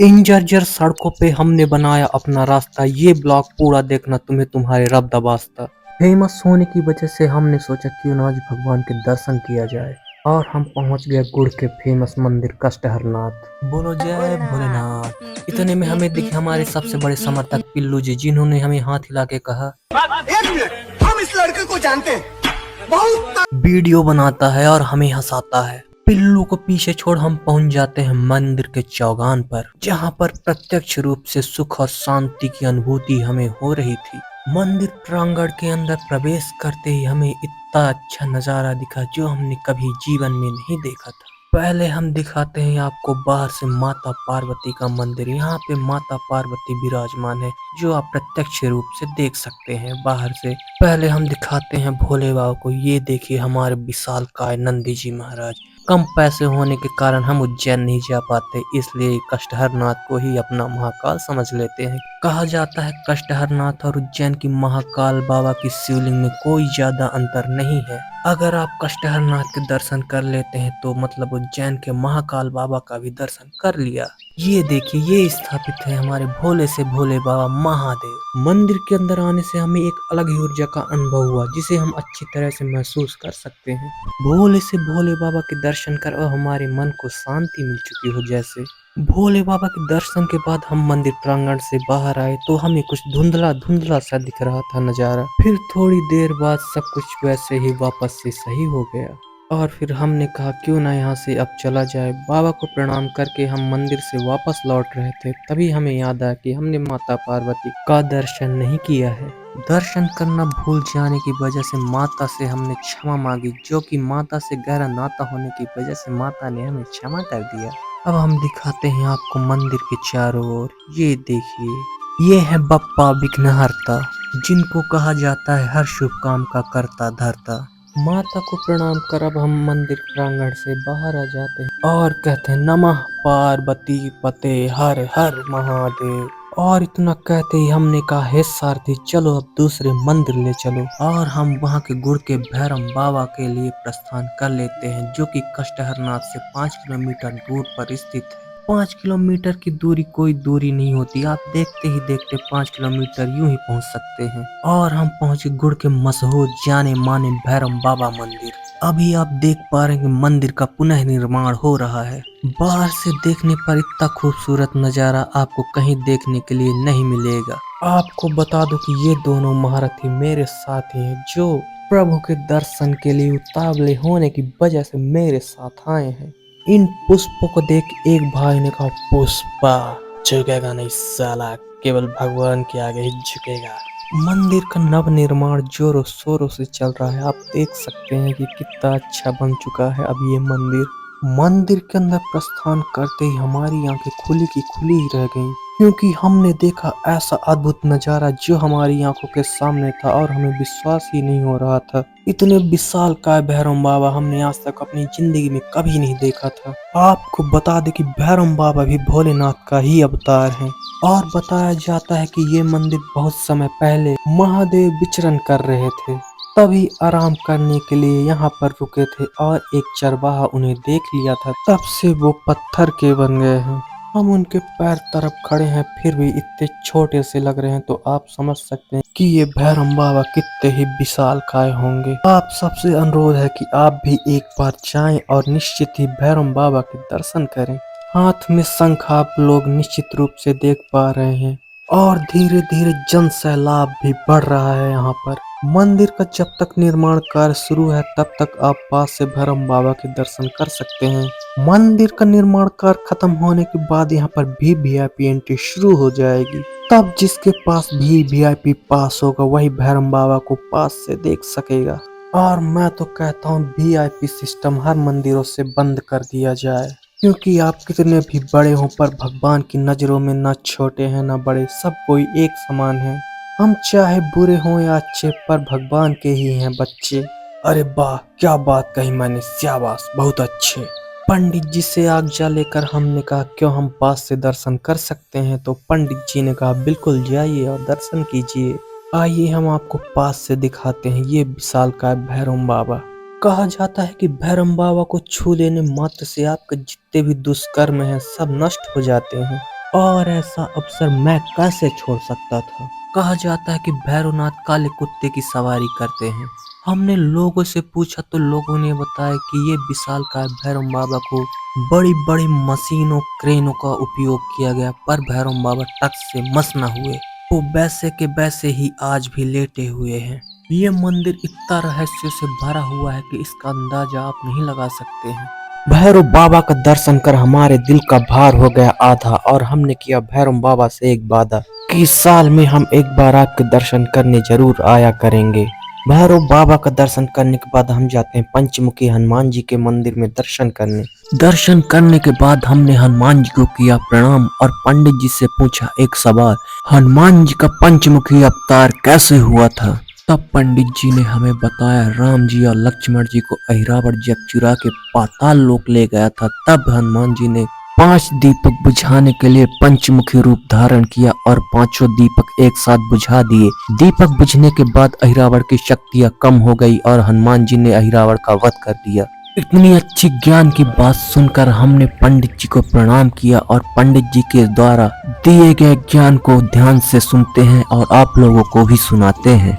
इन जर्जर सड़कों पे हमने बनाया अपना रास्ता। ये ब्लॉग पूरा देखना, तुम्हें तुम्हारे रब दा वास्ता। फेमस होने की वजह से हमने सोचा क्यों ना आज भगवान के दर्शन किया जाए। और हम पहुंच गए गुड़ के फेमस मंदिर कष्टहरनाथ। बोलो जय भोलेनाथ। इतने में हमें दिखे हमारे सबसे बड़े समर्थक पिल्लू जी, जिन्होंने हमें हाथ हिला के कहा, एक मिनट, हम इस लड़के को जानते हैं। बहुत वीडियो बनाता है और हमें हंसाता है। पिल्लू को पीछे छोड़ हम पहुंच जाते हैं मंदिर के चौगान पर, जहां पर प्रत्यक्ष रूप से सुख और शांति की अनुभूति हमें हो रही थी। मंदिर प्रांगण के अंदर प्रवेश करते ही हमें इतना अच्छा नजारा दिखा जो हमने कभी जीवन में नहीं देखा था। पहले हम दिखाते हैं आपको बाहर से माता पार्वती का मंदिर। यहाँ पे माता पार्वती विराजमान है, जो आप प्रत्यक्ष रूप से देख सकते हैं बाहर से। पहले हम दिखाते हैं भोले बाबा को। ये देखिए हमारे विशालकाय नंदी जी महाराज। कम पैसे होने के कारण हम उज्जैन नहीं जा पाते, इसलिए कष्टहरनाथ को ही अपना महाकाल समझ लेते हैं। कहा जाता है कष्टहरनाथ और उज्जैन की महाकाल बाबा की शिवलिंग में कोई ज्यादा अंतर नहीं है। अगर आप कष्टहरनाथ के दर्शन कर लेते हैं तो मतलब उज्जैन के महाकाल बाबा का भी दर्शन कर लिया। ये देखिए, ये स्थापित है हमारे भोले से भोले बाबा महादेव। मंदिर के अंदर आने से हमें एक अलग ही ऊर्जा का अनुभव हुआ, जिसे हम अच्छी तरह से महसूस कर सकते हैं। भोले से भोले बाबा के दर्शन कर और हमारे मन को शांति मिल चुकी हो जैसे। भोले बाबा के दर्शन के बाद हम मंदिर प्रांगण से बाहर आए तो हमें कुछ धुंधला धुंधला सा दिख रहा था नजारा। फिर थोड़ी देर बाद सब कुछ वैसे ही वापस से सही हो गया और फिर हमने कहा क्यों ना यहाँ से अब चला जाए। बाबा को प्रणाम करके हम मंदिर से वापस लौट रहे थे, तभी हमें याद आया कि हमने माता पार्वती का दर्शन नहीं किया है। दर्शन करना भूल जाने की वजह से माता से हमने क्षमा मांगी, जो कि माता से गहरा नाता होने की वजह से माता ने हमें क्षमा कर दिया। अब हम दिखाते हैं आपको मंदिर के चारों ओर। ये देखिए, ये है बप्पा विघ्नहर्ता, जिनको कहा जाता है हर शुभ काम का करता धरता। माता को प्रणाम कर अब हम मंदिर प्रांगण से बाहर आ जाते हैं और कहते हैं नमः पार्वती पते हर हर महादेव। और इतना कहते ही हमने कहा हे सारथी चलो अब दूसरे मंदिर ले चलो। और हम वहां के गुड़ के भैरम बाबा के लिए प्रस्थान कर लेते हैं, जो कि कष्टहरनाथ से 5 किलोमीटर दूर पर स्थित है। 5 किलोमीटर की दूरी कोई दूरी नहीं होती, आप देखते ही देखते 5 किलोमीटर यूं ही पहुंच सकते हैं। और हम पहुंचे गुड़ के मशहूर जाने माने भैरम बाबा मंदिर। अभी आप देख पा रहे हैं कि मंदिर का पुनः निर्माण हो रहा है। बाहर से देखने पर इतना खूबसूरत नजारा आपको कहीं देखने के लिए नहीं मिलेगा। आपको बता दूं कि ये दोनों महारथी मेरे साथी हैं, जो प्रभु के दर्शन के लिए उतावले होने की वजह से मेरे साथ आए हैं। इन पुष्पों को देख एक भाई ने कहा पुष्पा झुकेगा नहीं साला, केवल भगवान के आगे ही झुकेगा। मंदिर का नव निर्माण जोरों शोरों से चल रहा है। आप देख सकते हैं कि कितना अच्छा बन चुका है अब ये मंदिर। मंदिर के अंदर प्रस्थान करते ही हमारी आंखें खुली की खुली ही रह गईं, क्योंकि हमने देखा ऐसा अद्भुत नजारा जो हमारी आंखों के सामने था और हमें विश्वास ही नहीं हो रहा था। इतने विशाल काय भैरव बाबा हमने आज तक अपनी जिंदगी में कभी नहीं देखा था। आपको बता दें कि भैरव बाबा भी भोलेनाथ का ही अवतार है। और बताया जाता है कि ये मंदिर बहुत समय पहले महादेव विचरण कर रहे थे, तभी आराम करने के लिए यहाँ पर रुके थे और एक चरवाहा उन्हें देख लिया था, तब से वो पत्थर के बन गए हैं। हम उनके पैर तरफ खड़े हैं फिर भी इतने छोटे से लग रहे हैं, तो आप समझ सकते हैं कि ये भैरव बाबा कितने ही विशालकाय होंगे। आप सबसे अनुरोध है कि आप भी एक बार जाएं और निश्चित ही भैरव बाबा के दर्शन करें। हाथ में शंख आप लोग निश्चित रूप से देख पा रहे हैं और धीरे धीरे जन सैलाब भी बढ़ रहा है यहाँ पर। मंदिर का जब तक निर्माण कार्य शुरू है तब तक आप पास से भैरव बाबा के दर्शन कर सकते हैं। मंदिर का निर्माण कार्य खत्म होने के बाद यहाँ पर भी वीआईपी एंट्री शुरू हो जाएगी, तब जिसके पास भी वीआईपी पास होगा वही भैरव बाबा को पास से देख सकेगा। और मैं तो कहता हूँ वीआईपी सिस्टम हर मंदिरों से बंद कर दिया जाए, क्योंकि आप कितने भी बड़े हों पर भगवान की नजरों में न छोटे हैं न बड़े, सब कोई एक समान है। हम चाहे बुरे हों या अच्छे पर भगवान के ही हैं बच्चे। अरे वाह क्या बात कही मैंने, शाबाश बहुत अच्छे। पंडित जी से आज्ञा लेकर हमने कहा क्यों हम पास से दर्शन कर सकते हैं, तो पंडित जी ने कहा बिल्कुल जाइए और दर्शन कीजिए। आइए हम आपको पास से दिखाते हैं ये विशालकाय भैरव बाबा। कहा जाता है कि भैरव बाबा को छू लेने मात्र से आपके जितने भी दुष्कर्म हैं सब नष्ट हो जाते हैं। और ऐसा अवसर मैं कैसे छोड़ सकता था। कहा जाता है कि भैरवनाथ काले कुत्ते की सवारी करते हैं। हमने लोगों से पूछा तो लोगों ने बताया कि ये विशालकाय भैरव बाबा को बड़ी बड़ी मशीनों क्रेनों का उपयोग किया गया, पर भैरव बाबा टक से मस न हुए। वो वैसे के वैसे ही आज भी लेटे हुए हैं। ये मंदिर इतना रहस्यों से भरा हुआ है कि इसका अंदाजा आप नहीं लगा सकते हैं। भैरव बाबा का दर्शन कर हमारे दिल का भार हो गया आधा, और हमने किया भैरव बाबा से एक वादा कि साल में हम एक बार आपके दर्शन करने जरूर आया करेंगे। भैरव बाबा का दर्शन करने के बाद हम जाते हैं पंचमुखी हनुमान जी के मंदिर में दर्शन करने। दर्शन करने के बाद हमने हनुमान जी को किया प्रणाम और पंडित जी से पूछा एक सवाल, हनुमान जी का पंचमुखी अवतार कैसे हुआ था। तब पंडित जी ने हमें बताया, राम जी और लक्ष्मण जी को अहिरावण जब चुरा के पाताल लोक ले गया था, तब हनुमान जी ने 5 दीपक बुझाने के लिए पंचमुखी रूप धारण किया और पांचों दीपक एक साथ बुझा दिए। दीपक बुझने के बाद अहिरावण की शक्तियां कम हो गई और हनुमान जी ने अहिरावण का वध कर दिया। इतनी अच्छी ज्ञान की बात सुनकर हमने पंडित जी को प्रणाम किया और पंडित जी के द्वारा दिए गए ज्ञान को ध्यान से सुनते हैं और आप लोगों को भी सुनाते हैं।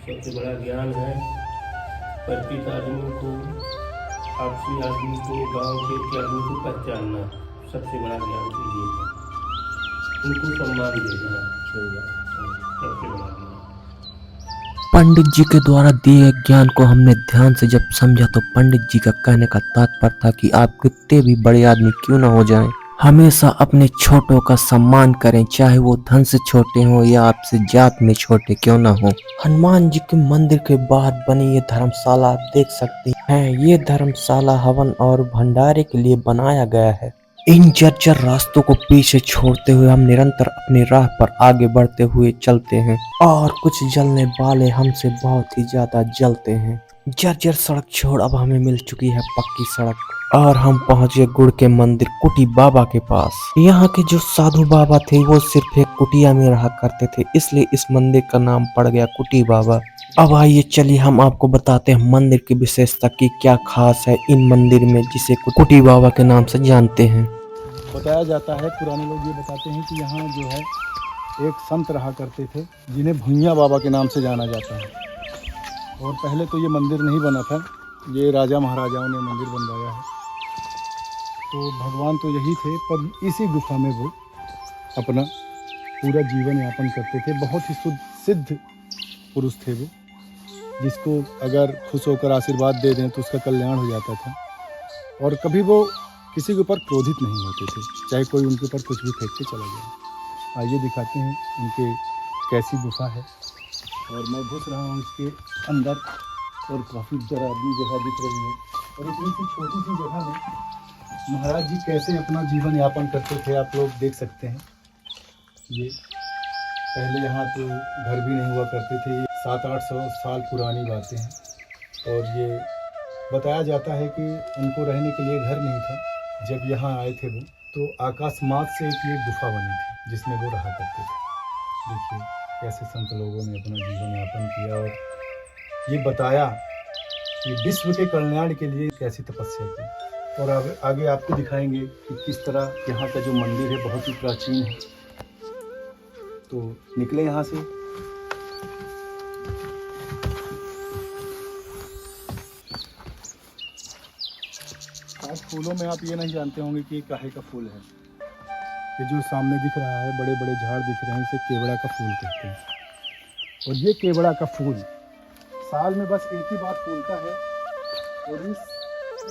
सबसे बड़ा ज्ञान है परिचित आदमी को, आपसी आदमी को, गांव के आदमी को पहचानना। सबसे बड़ा ज्ञान तो ये है, उनको सम्मान देना। सबसे बड़ा ज्ञान। पंडित जी के द्वारा दिए ज्ञान को हमने ध्यान से जब समझा तो पंडित जी का कहने का तात्पर्य था कि आप कितने भी बड़े आदमी क्यों ना हो जाएं, हमेशा अपने छोटों का सम्मान करें, चाहे वो धन से छोटे हो या आपसे जात में छोटे क्यों ना हो। हनुमान जी के मंदिर के बाहर बनी ये धर्मशाला आप देख सकते हैं। ये धर्मशाला हवन और भंडारे के लिए बनाया गया है। इन जर्जर रास्तों को पीछे छोड़ते हुए हम निरंतर अपनी राह पर आगे बढ़ते हुए चलते हैं और कुछ जलने वाले हमसे बहुत ही ज्यादा जलते हैं। जर्जर सड़क छोड़ अब हमें मिल चुकी है पक्की सड़क और हम पहुंचे गुड़ के मंदिर कुटी बाबा के पास। यहाँ के जो साधु बाबा थे वो सिर्फ एक कुटिया में रहा करते थे, इसलिए इस मंदिर का नाम पड़ गया कुटी बाबा। अब आइए चलिए हम आपको बताते हैं मंदिर की विशेषता की क्या खास है इन मंदिर में जिसे कुटी बाबा के नाम से जानते हैं। बताया जाता है, पुराने लोग ये बताते हैं कि यहाँ जो है एक संत रहा करते थे जिन्हें भुइयाँ बाबा के नाम से जाना जाता है। और पहले तो ये मंदिर नहीं बना था, ये राजा महाराजाओं ने मंदिर बनवाया है। तो भगवान तो यही थे, पर इसी गुफा में वो अपना पूरा जीवन यापन करते थे। बहुत ही सिद्ध पुरुष थे वो, जिसको अगर खुश होकर आशीर्वाद दे दें तो उसका कल्याण हो जाता था। और कभी वो किसी के ऊपर क्रोधित नहीं होते थे, चाहे कोई उनके ऊपर कुछ भी फेंक के चला जाए। आइए दिखाते हैं उनके कैसी गुफा है। और मैं घुस रहा हूँ इसके अंदर और काफ़ी डरावनी जगह दिख रही है। और इतनी सी छोटी सी जगह में महाराज जी कैसे अपना जीवन यापन करते थे आप लोग देख सकते हैं। ये पहले यहाँ तो घर भी नहीं हुआ करते थे, 700-800 साल पुरानी बातें हैं। और ये बताया जाता है कि उनको रहने के लिए घर नहीं था। जब यहाँ आए थे वो, तो आकाशमार्ग से एक ये गुफा बनी थी जिसमें वो रहा करते थे। देखिए कैसे संत लोगों ने अपना जीवन यापन किया और ये बताया कि विश्व के कल्याण के लिए कैसी तपस्या की। और आगे आपको दिखाएंगे कि किस तरह यहाँ का जो मंदिर है बहुत ही प्राचीन है। तो निकले यहाँ से। आज फूलों में आप ये नहीं जानते होंगे कि ये काहे का फूल है। ये जो सामने दिख रहा है, बड़े बड़े झाड़ दिख रहे हैं, इसे केवड़ा का फूल कहते हैं। और ये केवड़ा का फूल साल में बस एक ही बार फूलता है। और इसकी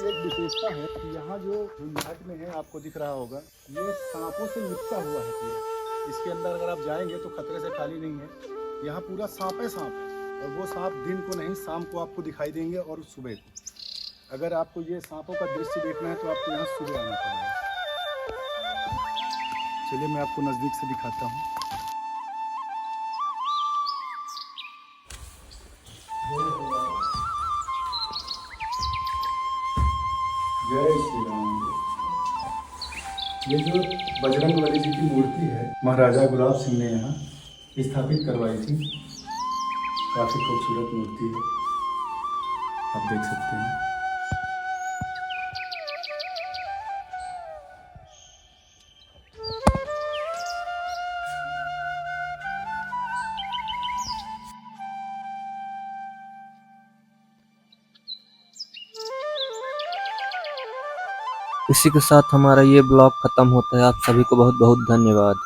एक विशेषता है कि यहाँ जो झुंझाट में है, आपको दिख रहा होगा, ये सांपों से लिपटा हुआ है पूरा। इसके अंदर अगर आप जाएंगे तो खतरे से खाली नहीं है। यहाँ पूरा सांप है, सांप है। और वो सांप दिन को नहीं, शाम को आपको दिखाई देंगे और सुबह को। अगर आपको ये सांपों का दृश्य देखना है तो आपको यहाँ सुबह आना पड़ेगा। चलिए मैं आपको नज़दीक से दिखाता हूँ। जय श्री राम। ये जो बजरंगबली जी की मूर्ति है, महाराजा गुलाब सिंह ने यहाँ स्थापित करवाई थी। काफ़ी खूबसूरत मूर्ति है, आप देख सकते हैं। इसी के साथ हमारा ये ब्लॉग खत्म होता है। आप सभी को बहुत बहुत धन्यवाद।